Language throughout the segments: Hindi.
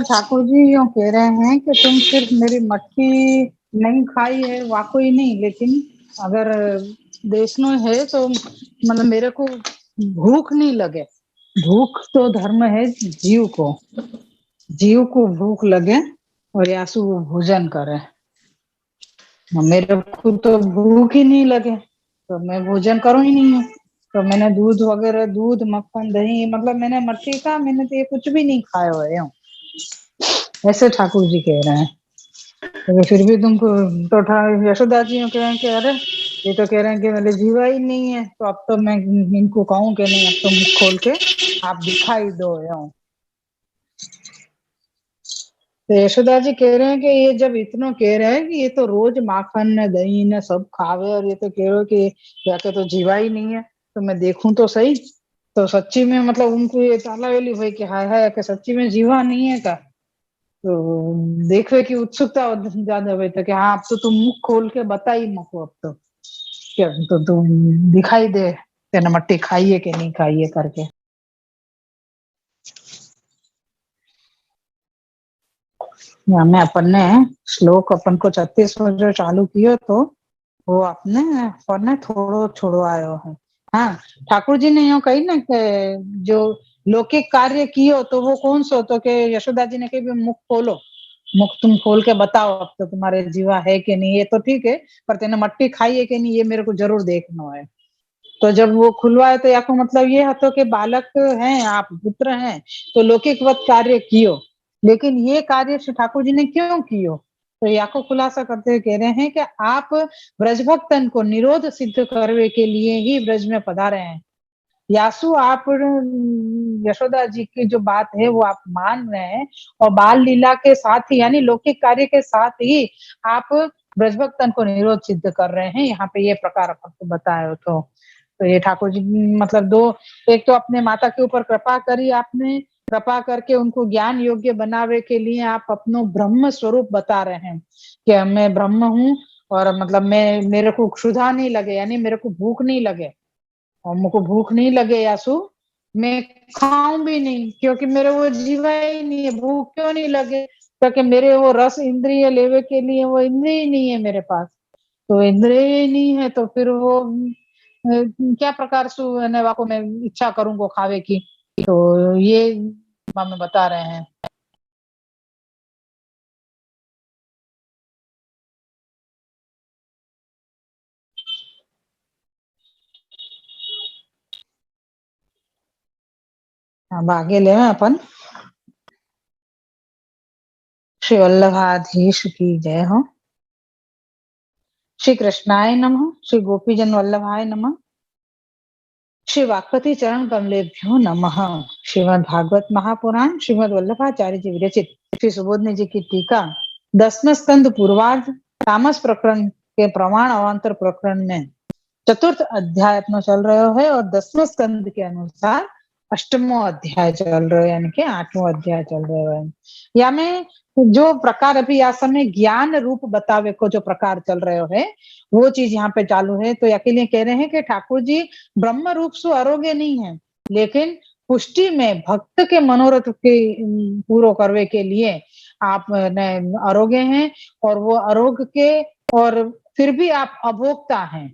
मतलब ठाकुर जी यूँ कह रहे हैं कि तुम सिर्फ मेरी मटकी नहीं खाई है, वाकई नहीं, लेकिन अगर देशनो है तो मतलब मेरे को भूख नहीं लगे। भूख तो धर्म है जीव को भूख लगे और यासु वो भोजन करे। मेरे को तो भूख ही नहीं लगे तो मैं भोजन करूँ ही नहीं हूँ। तो मैंने दूध वगैरह, दूध, मक्खन, दही, मतलब मैंने मट्टी का, मैंने तो ये कुछ भी नहीं खाया हुआ है, ऐसे ठाकुर जी कह रहे हैं। तो फिर भी तुमको तो यशोदा जी कह रहे हैं कि अरे ये तो कह रहे हैं कि मेरे जीवा ही नहीं है, तो अब तो मैं इनको कहूँ कि नहीं, अब तो मुख खोल के आप दिखाई दो। तो यशोदा जी कह रहे हैं कि ये जब इतना कह रहे हैं कि ये तो रोज माखन ने, दही ने सब खावे, और ये तो कह रहे हो कि जाके तो जीवा ही नहीं है, तो मैं देखूं तो सही। तो सच्ची में मतलब उनको ये तालावेली हुई कि हाय हाय कि सच्ची में जीवा नहीं है का। तो देखने की उत्सुकता ज्यादा हुई, तो कि हाँ अब तो तुम मुख खोल के बता ही मको, अब तो क्या तो तुम दिखाई दे तेने मट्टी खाई है कि नहीं खाई है करके। हमें अपन ने श्लोक अपन को 36 जो चालू कियो तो वो आपने पढ़ने थोड़ो छोड़ो आयो है। हाँ, ठाकुर जी ने यो कही ना कि जो लौकिक कार्य कियो तो वो कौन सो, तो के यशोदा जी ने कही भी मुख खोलो, मुख तुम खोल के बताओ अब तो तुम्हारे जीवा है कि नहीं, ये तो ठीक है, पर तेने मट्टी खाई है कि नहीं ये मेरे को जरूर देखना है। तो जब वो खुलवाए तो या को मतलब ये है तो कि बालक हैं आप, पुत्र हैं, तो लौकिकवत कार्य कियो, लेकिन ये कार्य श्री ठाकुर जी ने क्यों कियो। तो या को खुलासा करते हुए कह रहे हैं कि आप ब्रजभक्तन को निरोध सिद्ध करने के लिए ही ब्रज में पधारे हैं। यासु आप यशोदा जी की जो बात है वो आप मान रहे हैं, और बाल लीला के साथ ही यानी लौकिक कार्य के साथ ही आप ब्रजभक्तन को निरोध सिद्ध कर रहे हैं, यहाँ पे ये प्रकार आपको बताया। तो ये ठाकुर जी मतलब दो, एक तो अपने माता के ऊपर कृपा करी आपने, कृपा करके उनको ज्ञान योग्य बनावे के लिए आप अपनो ब्रह्म स्वरूप बता रहे हैं कि मैं ब्रह्म हूँ, और मतलब मैं, मेरे को क्षुधा नहीं लगे, यानी मेरे को भूख नहीं लगे, और मुझको भूख नहीं लगे यासु, मैं खाऊं भी नहीं, क्योंकि मेरे वो जीवा ही नहीं है। भूख क्यों नहीं लगे, क्योंकि मेरे वो रस इंद्रिय लेवे के लिए वो इंद्रिय ही नहीं है मेरे पास। तो इंद्रिय ही नहीं है तो फिर वो क्या प्रकार से नेवा को मैं इच्छा करूंगा खावे की। तो ये हमें बता रहे हैं। अब आगे ले अपन। श्री वल्लभाधीश की जय हो। श्री कृष्णाय नमः। श्री गोपीजन वल्लभाय नमः। श्री वाक्पति चरण कमलेभ्यो नमः। श्रीमद् भागवत महापुराण श्रीमद् वल्लभाचार्य जी विरचित श्री सुबोधनी जी की टीका 10वें स्कंद पूर्वार्ध तामस प्रकरण के प्रमाण अवान्तर प्रकरण में चतुर्थ अध्याय अपना चल रहा है, और 10वें स्कंद के अनुसार 8वां अध्याय चल रहा है, यानी कि 8वां अध्याय चल रहा है। या में जो प्रकार अभी या समय ज्ञान रूप बतावे को जो प्रकार चल रहे है वो चीज यहाँ पे चालू है। तो अकेले कह रहे हैं कि ठाकुर जी ब्रह्म रूप से आरोग्य नहीं है, लेकिन पुष्टि में भक्त के मनोरथ के पूरो करने के लिए आप आरोग्य हैं, और वो आरोग्य के, और फिर भी आप अभोक्ता हैं।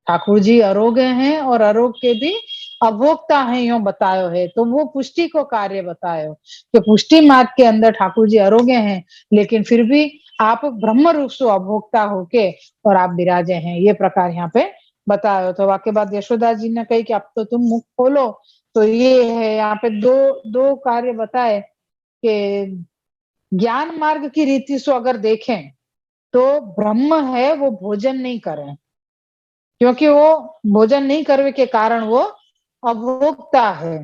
ठाकुर जी अरोग्य हैं और आरोग्य के भी अभोक्ता हैं, यो बतायो है। तो वो पुष्टि को कार्य बतायो कि पुष्टि मार्ग के अंदर ठाकुर जी आरोग्य हैं, लेकिन फिर भी आप ब्रह्म रूप से अभोक्ता होके और आप विराजे हैं, ये प्रकार यहाँ पे बतायो। तो वाक्य बाद यशोदा जी ने कही कि अब तो तुम मुख खोलो। तो ये है यहाँ पे दो दो कार्य बताए कि ज्ञान मार्ग की रीति से अगर देखें तो ब्रह्म है वो भोजन नहीं करें, क्योंकि वो भोजन नहीं करने के कारण वो अभोक्ता है,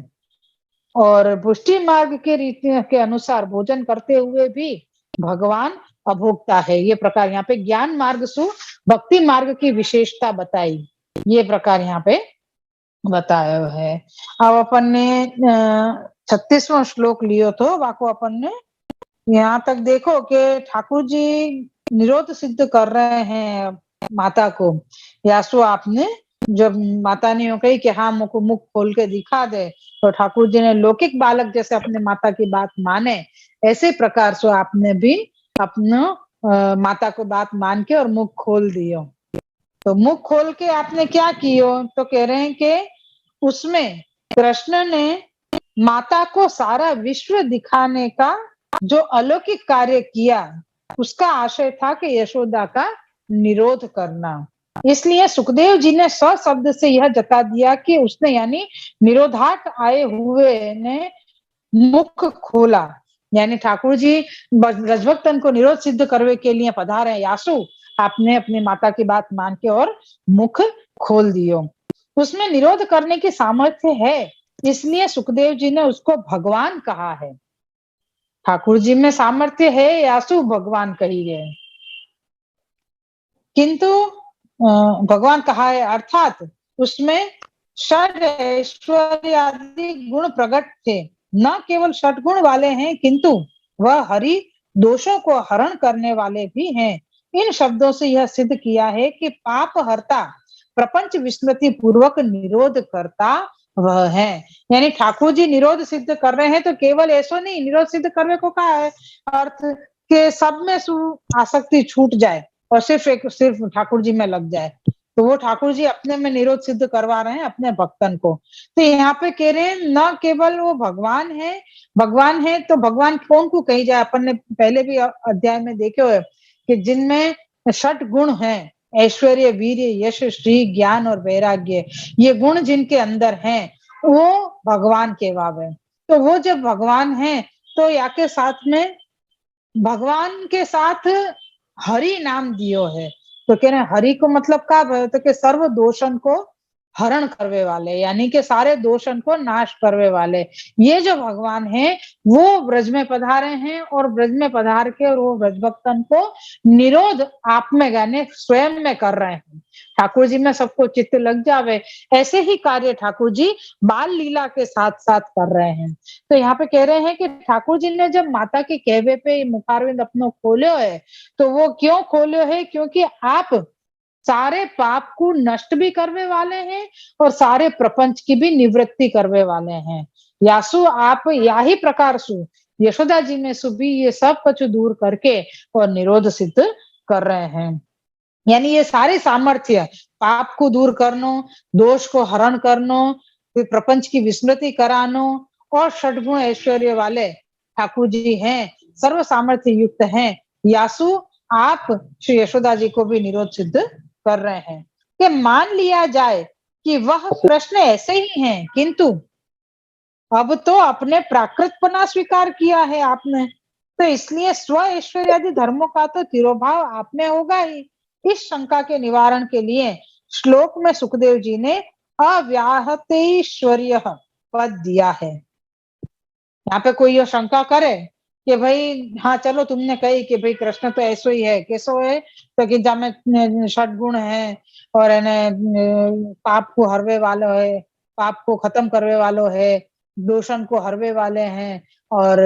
और पुष्टि मार्ग के रीति के अनुसार भोजन करते हुए भी भगवान अभोक्ता है। ये प्रकार यहाँ पे ज्ञान मार्ग सु भक्ति मार्ग की विशेषता बताई, ये प्रकार यहाँ पे बताया है। अब अपन ने 36वां श्लोक लियो तो वाको अपन ने यहाँ तक देखो कि ठाकुर जी निरोध सिद्ध कर रहे हैं माता को। यासु आपने जब माता ने यूं कही कि हाँ मुख मुख खोल के दिखा दे, तो ठाकुर जी ने लौकिक बालक जैसे अपने माता की बात माने, ऐसे प्रकार से आपने भी अपना माता को बात मान के और मुख खोल दियो। तो मुख खोल के आपने क्या कियो, तो कह रहे हैं कि उसमें कृष्ण ने माता को सारा विश्व दिखाने का जो अलौकिक कार्य किया, उसका आशय था कि यशोदा का निरोध करना। इसलिए सुखदेव जी ने स शब्द से यह जता दिया कि उसने यानी निरोधार्थ आए हुए ने मुख खोला, यानी ठाकुर जी ब्रजभक्तन को निरोध सिद्ध करने के लिए पधारे हैं। यासु आपने अपनी माता की बात मान के और मुख खोल दियो। उसमें निरोध करने की सामर्थ्य है, इसलिए सुखदेव जी ने उसको भगवान कहा है। ठाकुर जी में सामर्थ्य है, यासु भगवान कही है, किंतु भगवान कहा है अर्थात उसमें षड ऐश्वर्य आदि गुण प्रकट थे। न केवल षट गुण वाले हैं, किंतु वह हरि दोषों को हरण करने वाले भी हैं। इन शब्दों से यह सिद्ध किया है कि पाप हरता, प्रपंच विस्मृति पूर्वक निरोध करता वह है। यानी ठाकुर जी निरोध सिद्ध कर रहे हैं, तो केवल ऐसा नहीं, निरोध सिद्ध करने को कहा है अर्थ के सब में आसक्ति छूट जाए और सिर्फ ठाकुर जी में लग जाए, तो वो ठाकुर जी अपने में निरोध सिद्ध करवा रहे हैं अपने भक्तन को। तो यहाँ पे कह रहे हैं न केवल वो भगवान है तो भगवान कौन को कही जाए। अपन ने पहले भी अध्याय में देखे हुए कि जिनमें षट गुण हैं, ऐश्वर्य, वीर्य, यश, श्री, ज्ञान और वैराग्य, ये गुण जिनके अंदर हैं वो भगवान के वावे। तो वो जब भगवान है तो या के साथ में भगवान के साथ हरि नाम दियो है। तो कह रहे हरि को मतलब का भयो, तो के सर्व दोषन को हरण करवे वाले, यानी कि सारे दोषन को नाश करवे वाले ये जो भगवान है वो ब्रज में पधारे हैं और ब्रज में पधार के और वो ब्रज भक्तन को निरोध आप में गाने स्वयं में कर रहे हैं। ठाकुर जी में सबको चित्त लग जावे, ऐसे ही कार्य ठाकुर जी बाल लीला के साथ साथ कर रहे हैं। तो यहाँ पे कह रहे हैं कि ठाकुर जी ने जब माता के कहवे पे मुखारविंद अपनो खोलो है, तो वो क्यों खोलो है, क्योंकि आप सारे पाप को नष्ट भी करने वाले हैं और सारे प्रपंच की भी निवृत्ति करने वाले हैं। यासु आप या ही प्रकार सु यशोदा जी में सु भी ये सब कुछ दूर करके और निरोध सिद्ध कर रहे हैं। यानी ये सारे सामर्थ्य, पाप को दूर करनो, दोष को हरण करनो, फिर प्रपंच की विस्मृति करानो और षटगुण ऐश्वर्य वाले ठाकुर जी हैं, सर्व सामर्थ्य युक्त हैं। यासु आप श्री यशोदा जी को भी निरोध सिद्ध कर रहे हैं कि मान लिया जाए कि वह कृष्ण ऐसे ही हैं, किंतु अब तो अपने प्राकृतपना स्वीकार किया है आपने, तो इसलिए स्व ऐश्वर्य आदि धर्मों का तो तिरोभाव आप में होगा ही। इस शंका के निवारण के लिए श्लोक में सुखदेव जी ने अव्याहतेश्वर्य पद दिया है। यहाँ पे कोई ये शंका करे कि भाई हाँ चलो तुमने कही कि भाई कृष्ण तो ऐसो ही है, कैसो है, तो कि जब षटगुण है और पाप को हरवे वालो है, पाप को खत्म करवे वालो है, दोषण को हरवे वाले हैं और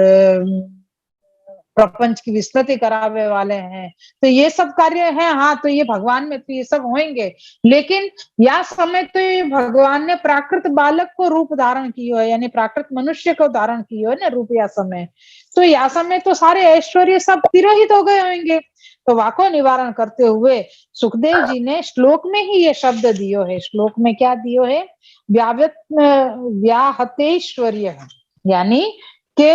प्रपंच की विस्मृति करावे वाले हैं, तो ये सब कार्य है। हाँ तो ये भगवान में तो ये सब होंगे, लेकिन या समय तो ये भगवान ने प्राकृत बालक को रूप धारण किया है, यानी प्राकृत मनुष्य को धारण किया है ना रूप या समय, तो या समय तो सारे ऐश्वर्य सब तिरोहित हो गए होंगे। तो वाको निवारण करते हुए सुखदेव जी ने श्लोक में ही ये शब्द दियो है। श्लोक में क्या दियो है, व्याहतेश्वर्य, यानी के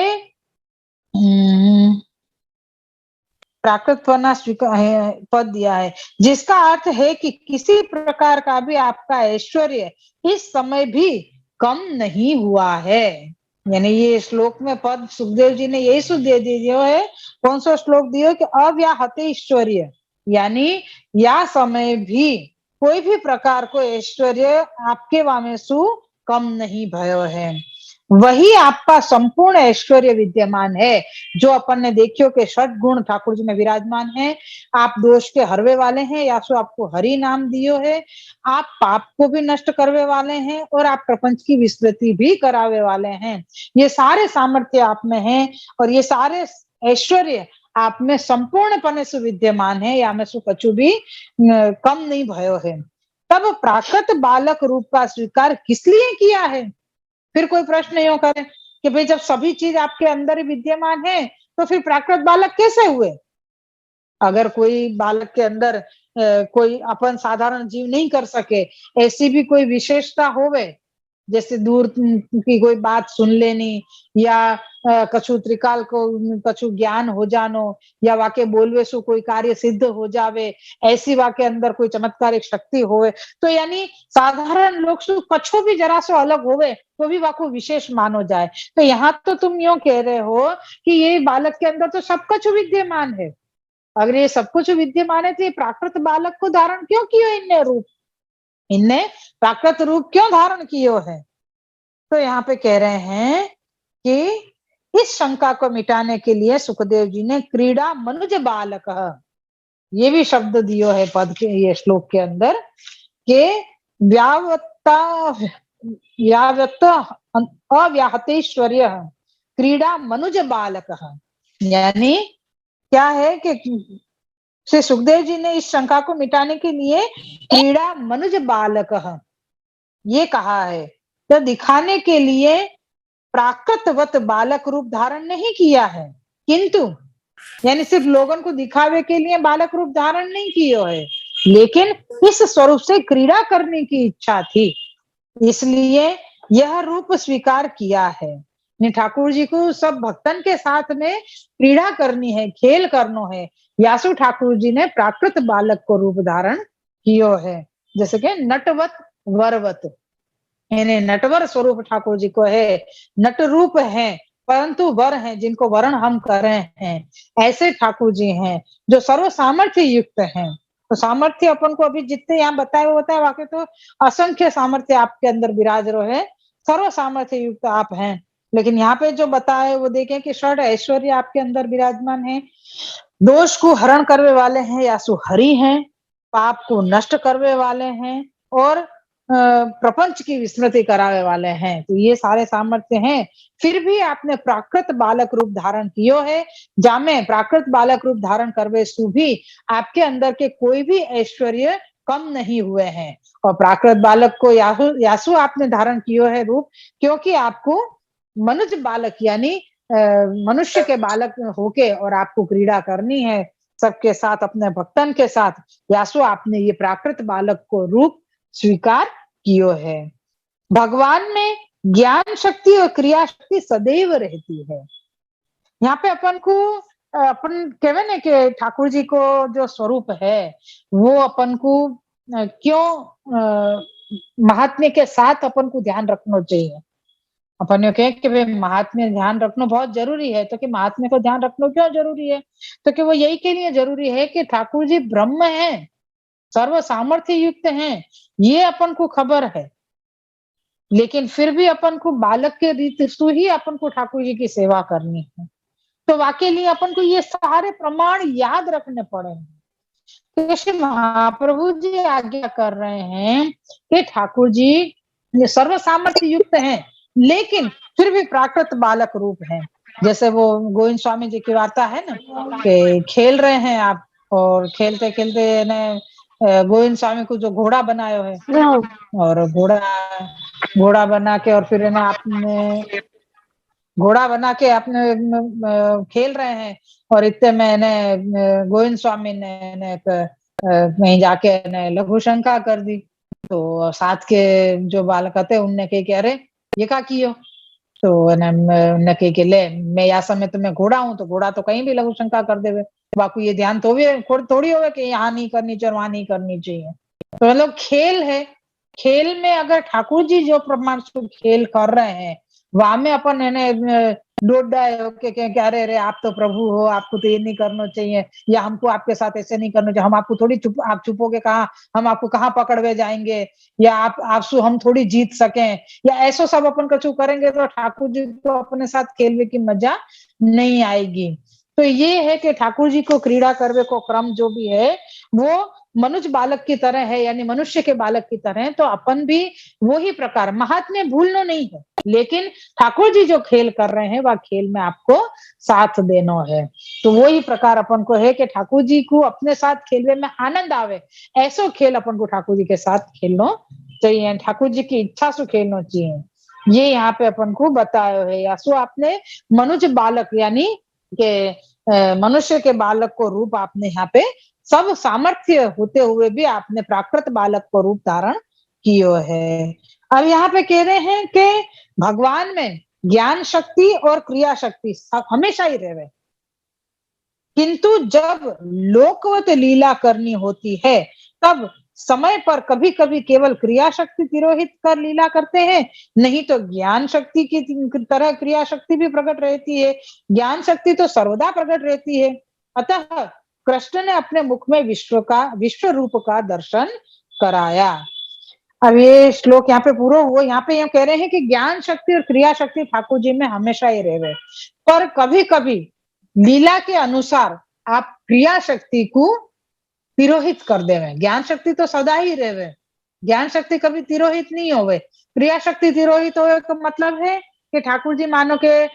प्राकृत पद दिया है, जिसका अर्थ है कि किसी प्रकार का भी आपका ऐश्वर्य इस समय भी कम नहीं हुआ है। यानी ये श्लोक में पद सुखदेव जी ने यही सुध दे दिया है। कौन सा श्लोक दियो कि अव्याहते ऐश्वर्य, यानी या समय भी कोई भी प्रकार को ऐश्वर्य आपके वामेसु कम नहीं भयो है। वही आपका संपूर्ण ऐश्वर्य विद्यमान है, जो अपन ने देखियो कि षट गुण ठाकुर जी में विराजमान है। आप दोष के हरवे वाले हैं, या सो आपको हरि नाम दियो है, आप पाप को भी नष्ट करवे वाले हैं और आप प्रपंच की विस्तृति भी करावे वाले हैं। ये सारे सामर्थ्य आप में हैं और ये सारे ऐश्वर्य आप में संपूर्ण पने से विद्यमान है, या में सु कछु भी कम नहीं भयो है। तब प्राकृत बालक रूप का स्वीकार किस लिए किया है? फिर कोई प्रश्न नहीं करे कि भाई जब सभी चीज आपके अंदर ही विद्यमान है तो फिर प्राकृत बालक कैसे हुए? अगर कोई बालक के अंदर कोई अपन साधारण जीव नहीं कर सके, ऐसी भी कोई विशेषता होवे, जैसे दूर की कोई बात सुन लेनी या कछु त्रिकाल को कछु ज्ञान हो जानो या वाके बोलवे सु कोई कार्य सिद्ध हो जावे, ऐसी वाके अंदर कोई चमत्कारिक शक्ति होवे, तो यानी साधारण लोग सु कछु भी जरा सो अलग होवे तो भी वाको विशेष मानो जाए। तो यहाँ तो तुम यूँ कह रहे हो कि ये बालक के अंदर तो सब कछु विद्यमान है। अगर ये सब कुछ विद्यमान है तो ये प्राकृत बालक को धारण क्यों कियो इनने रूप? इनने प्राकृत रूप क्यों धारण कियो है? तो यहाँ पे कह रहे हैं कि इस शंका को मिटाने के लिए सुखदेव जी ने क्रीड़ा मनुज बालक ये भी शब्द दियो है पद के ये श्लोक के अंदर के व्यावत्ता व्यावत्त अव्याहतेश्वर्य क्रीड़ा मनुज बालक यानी क्या है कि श्री सुखदेव जी ने इस शंका को मिटाने के लिए क्रीड़ा मनुज बालक ये कहा है, तो दिखाने के लिए प्राकृतवत बालक रूप धारण नहीं किया है, किंतु यानी सिर्फ लोगों को दिखावे के लिए बालक रूप धारण नहीं किया है, लेकिन इस स्वरूप से क्रीड़ा करने की इच्छा थी, इसलिए यह रूप स्वीकार किया है। ठाकुर जी को सब भक्तन के साथ में क्रीड़ा करनी है, खेल करनो है, यासु ठाकुर जी ने प्राकृत बालक को रूप धारण कियो है, जैसे कि नटवत वरवत, यानी नटवर स्वरूप ठाकुर जी को है, नट रूप है परंतु वर हैं जिनको वर्ण हम कर रहे हैं, ऐसे ठाकुर जी हैं जो सर्व सामर्थ्य युक्त हैं। तो सामर्थ्य अपन को अभी जितने यहाँ बताए वो बताए, वाकई तो असंख्य सामर्थ्य आपके अंदर विराज रहे है, सर्व सामर्थ्य युक्त आप हैं, लेकिन यहाँ पे जो बताए वो देखें कि षड ऐश्वर्य आपके अंदर विराजमान है, दोष को हरण करने वाले हैं या सुहरी हैं, पाप को नष्ट करने वाले हैं और प्रपंच की विस्मृति करावे वाले हैं, तो ये सारे सामर्थ्य हैं। फिर भी आपने प्राकृत बालक रूप धारण कियो है, जामे प्राकृत बालक रूप धारण करवे सु भी आपके अंदर के कोई भी ऐश्वर्य कम नहीं हुए हैं, और प्राकृत बालक को यासु आपने धारण कियो है रूप, क्योंकि आपको मनुज बालक यानी मनुष्य के बालक होके और आपको क्रीड़ा करनी है सबके साथ, अपने भक्तन के साथ, यासु आपने ये प्राकृत बालक को रूप स्वीकार कियो है। भगवान में ज्ञान शक्ति और क्रिया शक्ति सदैव रहती है। यहाँ पे अपन को अपन कहवे ना कि ठाकुर जी को जो स्वरूप है वो अपन को क्यों महात्म्य के साथ अपन को ध्यान रखना चाहिए। अपन ये कहे कि भाई महात्म्य ध्यान रखना बहुत जरूरी है, तो कि महात्म्य को ध्यान रखना क्यों जरूरी है, तो कि वो यही के लिए जरूरी है कि ठाकुर जी ब्रह्म है, सर्व सामर्थ्य युक्त हैं, ये अपन को खबर है, लेकिन फिर भी अपन को बालक के रीत से ही अपन को ठाकुर जी की सेवा करनी है, तो वाकई लिए अपन को ये सारे प्रमाण याद रखने पड़ेंगे। तो महाप्रभु जी आज्ञा कर रहे हैं कि ठाकुर जी सर्व सामर्थ्य युक्त हैं, लेकिन फिर भी प्राकृत बालक रूप है। जैसे वो गोविंद स्वामी जी की वार्ता है ना कि खेल रहे हैं आप और खेलते खेलते ने गोविंद स्वामी को जो घोड़ा बनायो है और घोड़ा बना के और फिर ना आपने घोड़ा बना के आपने खेल रहे हैं और इतने में गोविंद स्वामी ने कहीं जाके लघु शंका कर दी, तो साथ के जो बालक थे उनने कही कि अरे ये क्या कियो, तो ने कही कि ले मैं या समय तो मैं घोड़ा हूं, तो घोड़ा तो कहीं भी लघु शंका कर देवे, बाकू ये ध्यान तो भी थोड़ी होवे कि यहाँ नहीं करनी चाहिए वहां नहीं करनी चाहिए। तो मतलब खेल है, खेल में अगर ठाकुर जी जो प्रमाण खेल कर रहे हैं वहां में अपन अरे अरे आप तो प्रभु हो, आपको तो ये नहीं करना चाहिए, या हमको आपके साथ ऐसे नहीं करना चाहिए, हम आपको थोड़ी आप छुपोगे कहाँ, हम आपको कहाँ पकड़वे जाएंगे, या आपसे हम थोड़ी जीत सकें, या ऐसा सब अपन कछु करेंगे तो ठाकुर जी को अपने साथ खेलने की मजा नहीं आएगी। तो ये है कि ठाकुर जी को क्रीड़ा करवे को क्रम जो भी है वो मनुष्य बालक की तरह है, यानी मनुष्य के बालक की तरह है, तो अपन भी वही प्रकार महात्म्य भूलना नहीं है, लेकिन ठाकुर जी जो खेल कर रहे हैं वह खेल में आपको साथ देना है। तो वही प्रकार अपन को है कि ठाकुर जी को अपने साथ खेलने में आनंद आवे, ऐसो खेल अपन को ठाकुर जी के साथ खेलना चाहिए, ठाकुर जी की इच्छा से खेलना चाहिए। ये यहाँ पे अपन को बताया है, या सो आपने मनुष्य बालक यानी कि मनुष्य के बालक को रूप आपने यहाँ पे सब सामर्थ्य होते हुए भी आपने प्राकृत बालक को रूप धारण कियो है। अब यहाँ पे कह रहे हैं कि भगवान में ज्ञान शक्ति और क्रिया शक्ति हमेशा ही रहे, किंतु जब लोकवत लीला करनी होती है तब समय पर कभी कभी केवल क्रिया शक्ति तिरोहित कर लीला करते हैं, नहीं तो ज्ञान शक्ति की तरह क्रिया शक्ति भी प्रकट रहती है। ज्ञान शक्ति तो सर्वदा प्रकट रहती है। अतः कृष्ण ने अपने मुख में विश्व रूप का दर्शन कराया। अब ये श्लोक यहाँ पे पूरा हुआ। यहाँ पे हम कह रहे हैं कि ज्ञान शक्ति और क्रिया शक्ति ठाकुर जी में हमेशा ही रहे, पर कभी कभी लीला के अनुसार आप क्रिया शक्ति को तिरोहित कर देवे। ज्ञान शक्ति तो सदा ही रहे, ज्ञान शक्ति कभी तिरोहित नहीं होवे। क्रिया शक्ति तिरोहित होवे का मतलब है कि ठाकुर जी मानो के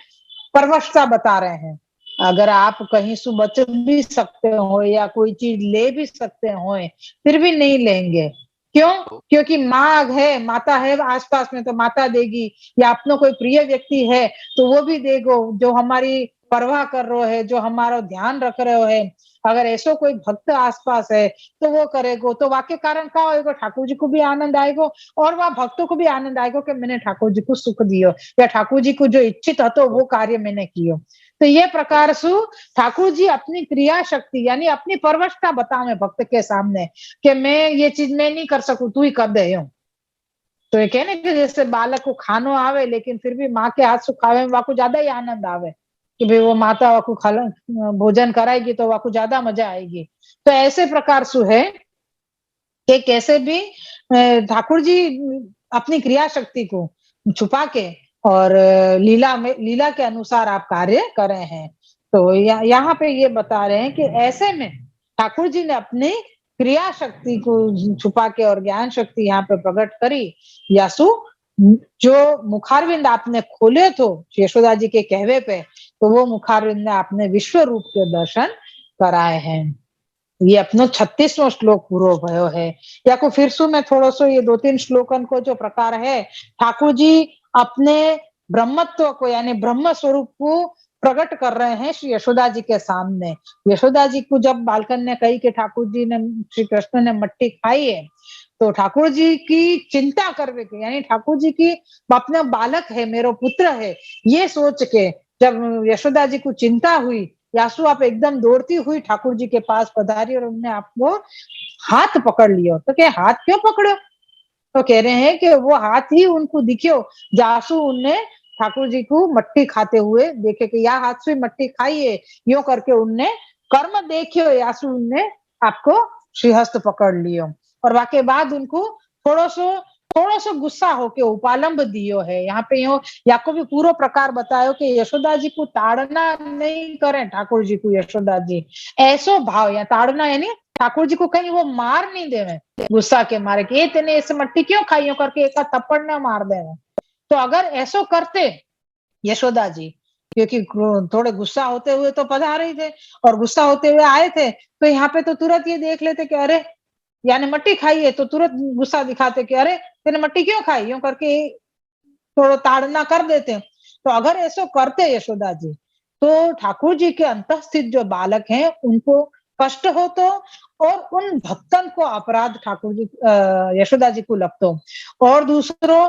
परवशता बता रहे हैं, अगर आप कहीं से बच भी सकते हो या कोई चीज ले भी सकते हो फिर भी नहीं लेंगे। क्यों? क्योंकि माँ है, माता है आसपास में तो माता देगी, या अपनो कोई प्रिय व्यक्ति है तो वो भी देगो, जो हमारी परवाह कर रहे है, जो हमारा ध्यान रख रहे है। अगर ऐसो कोई भक्त आसपास है तो वो करेगो, तो वाक्य कारण क्या होएगा, ठाकुर जी को भी आनंद आएगा और वह भक्तों को भी आनंद आएगा कि मैंने ठाकुर जी को सुख दियो, या ठाकुर जी को जो इच्छित હતો वो कार्य मैंने कियो। तो ये प्रकार से ठाकुर जी अपनी क्रिया शक्ति यानी अपनी परवशता बतावे भक्त के सामने कि मैं ये चीज मैं नहीं कर सकूं, तू ही कर दे। तो ये कहने कि जैसे बालक को खानो आवे लेकिन फिर भी माँ के हाथ से खावे में वाको ज्यादा ही आनंद आवे कि भाई वो माता वाको भोजन कराएगी तो वाको ज्यादा मजा आएगी। तो ऐसे प्रकार से है कि कैसे भी ठाकुर जी अपनी क्रिया शक्ति को छुपा के और लीला के अनुसार आप कार्य कर रहे हैं। तो यहाँ पे ये बता रहे हैं कि ऐसे में ठाकुर जी ने अपनी क्रिया शक्ति को छुपा के और ज्ञान शक्ति यहाँ पे प्रकट करी। यासु जो मुखारविंद आपने खोले तो यशोदा जी के कहवे पे, तो वो मुखारविंद ने आपने विश्व रूप के दर्शन कराए हैं। ये अपनो 36वां श्लोक पूरो भयो है। या को फिर सु मैं थोड़ो सो ये 2-3 श्लोकन को जो प्रकार है, ठाकुर जी अपने ब्रह्मत्व को यानी ब्रह्म स्वरूप को प्रकट कर रहे हैं श्री यशोदा जी के सामने। यशोदा जी को जब बालकन ने कही कि ठाकुर जी ने श्री कृष्ण ने मट्टी खाई है, तो ठाकुर जी की चिंता करवे के यानी ठाकुर जी की अपना बालक है, मेरो पुत्र है, ये सोच के जब यशोदा जी को चिंता हुई, यासु आप एकदम दौड़ती हुई ठाकुर जी के पास पधारी और उन्होंने आपको हाथ पकड़ लियो। तो क्या हाथ क्यों पकड़ो? तो कह रहे हैं कि वो हाथ ही उनको दिखियो जासु उनने ठाकुर जी को मट्टी खाते हुए देखे कि या हाथ से मट्टी खाई है, यो करके उनने कर्म देखियो, यासु उनने आपको श्रीहस्त पकड़ लियो। और वाके बाद उनको थोड़ा सो गुस्सा होके उपालंब दियो है। यहाँ पे यो याको भी पूरा प्रकार बतायो कि यशोदा जी को ताड़ना नहीं करें ठाकुर जी को, यशोदा जी ऐसो भाव या ताड़ना यानी ठाकुर जी को कहीं वो मार नहीं देवे गुस्सा के मारे कि तेने ऐसे मट्टी क्यों खाई करके एक थप्पड़ ना मार देवे। तो अगर ऐसो करते यशोदा जी, क्योंकि थोड़े गुस्सा होते हुए तो पधार ही थे और गुस्सा होते हुए आए थे, तो यहाँ पे तो तुरंत ये देख लेते कि अरे यानी मट्टी खाई है, तो तुरंत गुस्सा दिखाते कि अरे तेने मट्टी क्यों खाई, यूं करके थोड़ा ताड़ना कर देते। तो अगर ऐसा करते यशोदा जी, तो ठाकुर जी के अंतस्थित जो बालक हैं उनको कष्ट हो तो, और उन भक्तन को अपराध ठाकुर जी यशोदा जी को लगतो। और दूसरो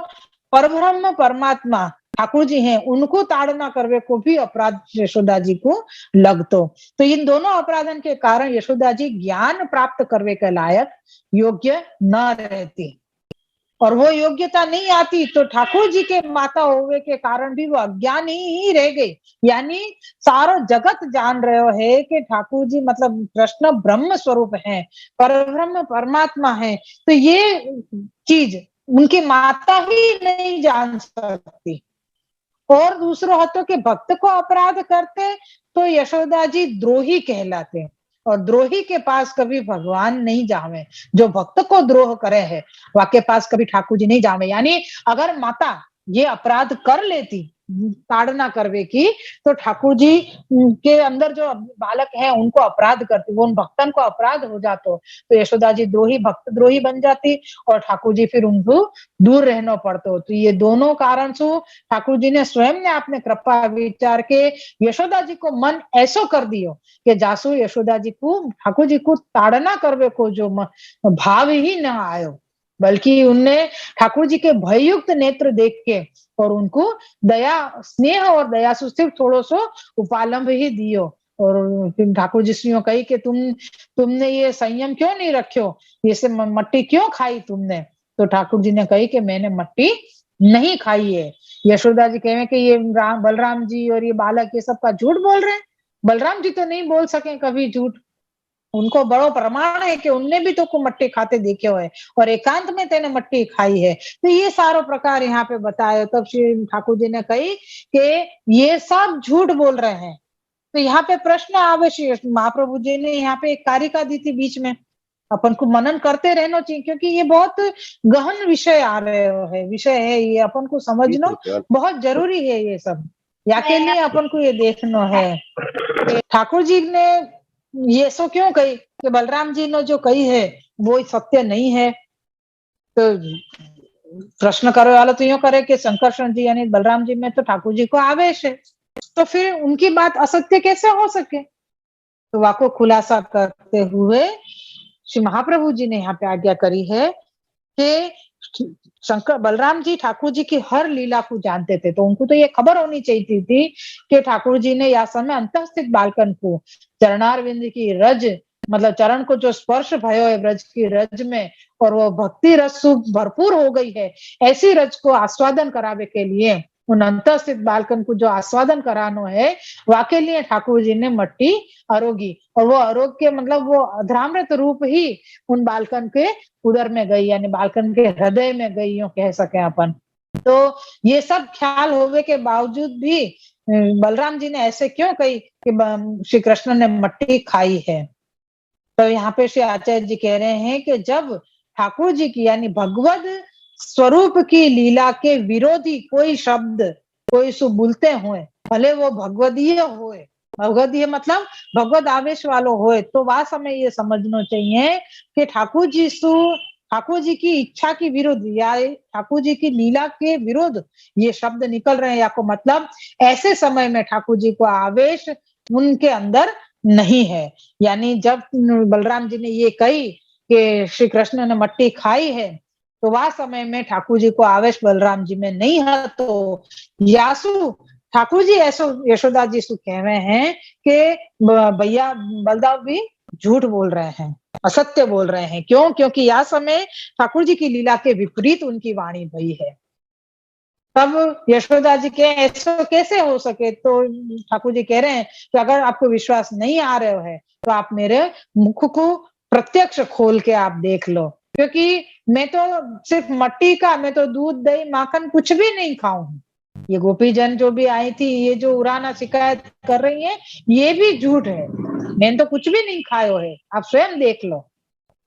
परब्रह्म परमात्मा ठाकुर जी हैं उनको ताड़ना करवे को भी अपराध यशोदा जी को लगतो। तो इन दोनों अपराधन के कारण यशोदा जी ज्ञान प्राप्त करवे के लायक योग्य न रहती, और वो योग्यता नहीं आती तो ठाकुर जी के माता होवे के कारण भी वो अज्ञानी ही रह गई। यानी सारो जगत जान रहे है कि ठाकुर जी मतलब कृष्ण ब्रह्म स्वरूप है, परब्रह्म परमात्मा है, तो ये चीज उनकी माता ही नहीं जान सकती। और दूसरो हतो कि भक्त को अपराध करते तो यशोदा जी द्रोही कहलाते, और द्रोही के पास कभी भगवान नहीं जावे। जो भक्त को द्रोह करे है वाके पास कभी ठाकुर जी नहीं जावे। यानी अगर माता ये अपराध कर लेती, ताड़ना करवे की, तो ठाकुर जी के अंदर जो बालक है उनको अपराध करती, वो उन भक्तन को अपराध हो जातो, तो यशोदा जी द्रोही, भक्त द्रोही बन जाती और ठाकुर जी फिर उनको दूर रहना पड़तो। तो ये दोनों कारण से ठाकुर जी ने स्वयं ने आपने कृपा विचार के यशोदा जी को मन ऐसो कर दियो कि जासू यशोदा जी को ठाकुर जी को ताड़ना करवे को जो भाव ही न आयो, बल्कि उनने ठाकुर जी के भययुक्त नेत्र देख के और उनको दया, स्नेह और दया से सिर्फ थोड़ो सो उपालंब ही दियो। और फिर ठाकुर जी से कही कि तुमने ये संयम क्यों नहीं रखो, ये से मट्टी क्यों खाई तुमने? तो ठाकुर जी ने कही कि मैंने मट्टी नहीं खाई है। यशोदा जी कहे कि ये बलराम जी और ये बालक ये सबका झूठ बोल रहे हैं। बलराम जी तो नहीं बोल सके कभी झूठ, उनको बड़ो प्रमाण है कि उनने भी तो को मट्टी खाते देखे हुए और एकांत में तेने मट्टी खाई है। तो ये सारो प्रकार यहाँ पे बताए। तब श्री ठाकुर जी ने कही कि ये सब झूठ बोल रहे हैं। तो यहाँ पे प्रश्न आवे, श्री महाप्रभु जी ने यहाँ पे एक कारिका दी थी बीच में, अपन को मनन करते रहना चाहिए, क्योंकि ये बहुत गहन विषय आ रहे है, विषय है ये, अपन को समझना बहुत जरूरी है ये सब, या के लिए अपन को ये देखना है। ठाकुर जी ने ये सो क्यों कही कि बलराम जी ने जो कही है वो सत्य नहीं है। तो प्रश्न करे वाला तो यूं करे कि शंकरशरण जी यानी बलराम जी में तो ठाकुर जी को आवेश है, तो फिर उनकी बात असत्य कैसे हो सके? तो वाको खुलासा करते हुए श्री महाप्रभु जी ने यहाँ पे आज्ञा करी है कि शंकर बलराम जी ठाकुर जी की हर लीला को जानते थे, तो उनको तो ये खबर होनी चाहिए थी कि ठाकुर जी ने या समय अंतस्थित बालकन को चरणारविंद की रज, मतलब चरण को जो स्पर्श भयो है ब्रज की रज में, और वो भक्ति रस भरपूर हो गई है, ऐसी रज को आस्वादन करावे के लिए उन अंतस्थित बालकन को जो आस्वादन करानो है, वाके लिए ठाकुर जी ने मट्टी आरोगी, और वो आरोग्य मतलब वो अधरामृत रूप ही उन बालकन के उदर में गई, यानी बालकन के हृदय में गई, यूं कह सके अपन। तो ये सब ख्याल होवे के बावजूद भी बलराम जी ने ऐसे क्यों कही कि श्री कृष्ण ने मट्टी खाई है? तो यहाँ पे श्री आचार्य जी कह रहे हैं कि जब ठाकुर जी की यानी भगवत स्वरूप की लीला के विरोधी कोई शब्द कोई सु बोलते हुए, भले वो भगवदीय होए, भगवदीय मतलब भगवत आवेश वालो होए, तो वह समय ये समझना चाहिए कि ठाकुर जी की इच्छा की विरुद्ध या ठाकुर जी की लीला के विरुद्ध ये शब्द निकल रहे हैं, या को मतलब ऐसे समय में ठाकुर जी को आवेश उनके अंदर नहीं है। यानी जब बलराम जी ने ये कही कि श्री कृष्ण ने मट्टी खाई है, तो वह समय में ठाकुर जी को आवेश बलराम जी में नहीं है। तो यासु ठाकुर जी ऐसो यशोदा जी सु कह रहे हैं कि भैया बलदाव भी झूठ बोल रहे हैं, असत्य बोल रहे हैं। क्यों? क्योंकि यह समय ठाकुर जी की लीला के विपरीत उनकी वाणी भई है। तब यशोदा जी के ऐसा कैसे हो सके? तो ठाकुर जी कह रहे हैं कि अगर आपको विश्वास नहीं आ रहा है तो आप मेरे मुख को प्रत्यक्ष खोल के आप देख लो, क्योंकि मैं तो सिर्फ मट्टी का, मैं तो दूध दही माखन कुछ भी नहीं खाऊं। ये गोपी जन जो भी आई थी, ये जो उराना शिकायत कर रही है, ये भी झूठ है। मैंने तो कुछ भी नहीं खायो है, आप स्वयं देख लो,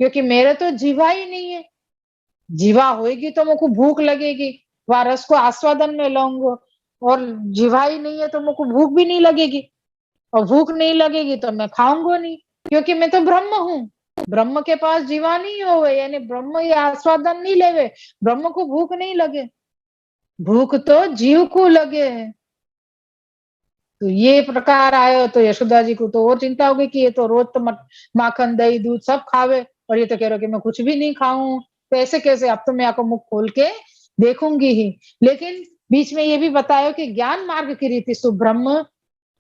क्योंकि मेरे तो जीवा ही नहीं है। जीवा होएगी तो मुझको भूख लगेगी, वह रस को आस्वादन में लाऊंगा, और जीवा ही नहीं है तो मुझको भूख भी नहीं लगेगी, और भूख नहीं लगेगी तो मैं खाऊंगा नहीं, क्योंकि मैं तो ब्रह्म हूँ। ब्रह्म के पास जीवा नहीं होवे, यानी ब्रह्म ये आस्वादन नहीं लेवे, ब्रह्म को भूख नहीं लगे, भूख तो जीव को लगे है। तो ये प्रकार आयो तो यशोदा जी को तो और चिंता होगी कि ये तो रोज तो माखन दही दूध सब खावे, और ये तो कह रहे कि मैं कुछ भी नहीं खाऊं, तो ऐसे कैसे? अब तो मैं आपको मुख खोल के देखूंगी ही। लेकिन बीच में ये भी बताया कि ज्ञान मार्ग की रीति सु ब्रह्म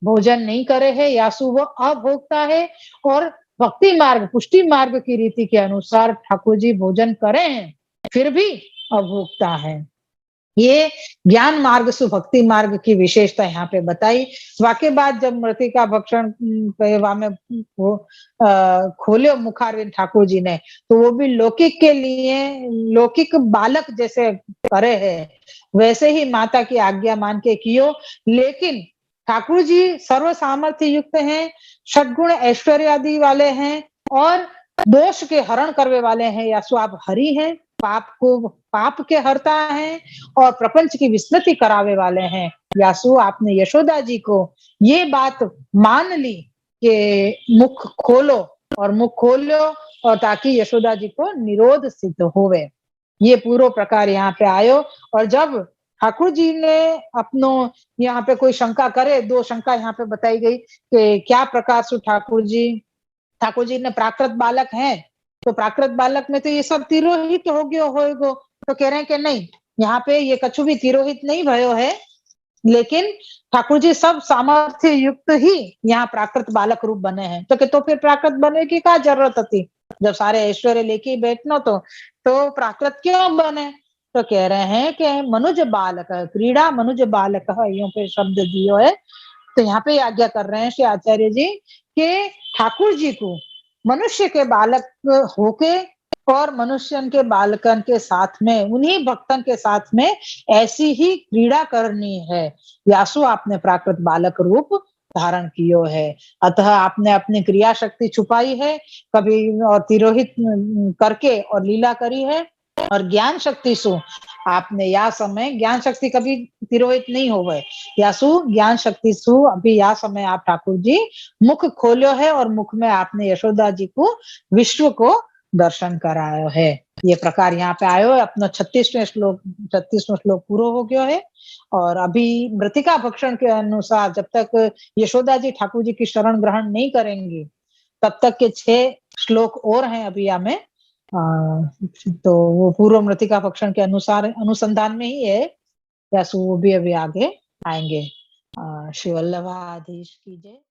भोजन नहीं करे है, या सु वो अभोक्ता है, और भक्ति मार्ग पुष्टि मार्ग की रीति के अनुसार ठाकुर जी भोजन करे हैं, फिर भी अभोक्ता है। ये ज्ञान मार्ग सु भक्ति मार्ग की विशेषता यहाँ पे बताई। वाके बाद जब मृतिका भक्षण में वो खोले मुखारविंद ठाकुर जी ने, तो वो भी लौकिक के लिए लौकिक बालक जैसे करे है, वैसे ही माता की आज्ञा मान के कियो। लेकिन ठाकुर जी सर्व सामर्थ्य युक्त हैं, षटगुण ऐश्वर्य आदि वाले हैं, और दोष के हरण करने वाले हैं, या सो आप हरि हैं, पाप के हरता हैं और प्रपंच की विस्मृति करावे वाले हैं। व्यासु आपने यशोदा जी को ये बात मान ली कि मुख खोलो और मुख खोलो और ताकि यशोदा जी को निरोध सिद्ध होवे। ये पूरो प्रकार यहाँ पे आयो। और जब ठाकुर जी ने अपनो यहाँ पे कोई शंका करे, दो शंका यहाँ पे बताई गई कि क्या प्रकार से ठाकुर जी ने प्राकृत बालक हैं, तो प्राकृत बालक में तो ये सब तिरोहित हो गयो होएगो। तो कह रहे हैं कि नहीं, यहाँ पे ये कछु भी तिरोहित नहीं भयो है, लेकिन ठाकुर जी सब सामर्थ्य युक्त ही यहाँ प्राकृत बालक रूप बने हैं। तो फिर प्राकृत बनने की क्या जरूरत थी, जब सारे ऐश्वर्य लेके ही बैठना तो प्राकृत क्यों बने। तो कह रहे हैं कि मनुज बालक क्रीड़ा मनुज बालक यूं पे शब्द दियो है। तो यहाँ पे आज्ञा कर रहे हैं श्री आचार्य जी कि ठाकुर जी को मनुष्य के बालक होके और मनुष्यन के बालकन के साथ में, उन्हीं भक्तन के साथ में ऐसी ही क्रीड़ा करनी है। व्यासु आपने प्राकृत बालक रूप धारण कियो है, अतः आपने अपनी क्रिया शक्ति छुपाई है कभी और तिरोहित करके और लीला करी है। और ज्ञान शक्ति सु आपने या समय, ज्ञान शक्ति कभी तिरोहित नहीं हो गए, यासु ज्ञान शक्ति सु अभी या समय आप ठाकुर जी मुख खोलो है और मुख में आपने यशोदा जी को विश्व को दर्शन करायो है। ये प्रकार यहाँ पे आयो है। अपना 36वें श्लोक पूरा हो गयो है। और अभी मृतिका भक्षण के अनुसार जब तक यशोदा जी ठाकुर जी की शरण ग्रहण नहीं करेंगी तब तक के 6 श्लोक और हैं अभी हमें। तो वो पूर्व मृतिका भक्षण के अनुसार अनुसंधान में ही है, या वो भी अभी आगे आएंगे। श्री वल्लभाधीश की जय।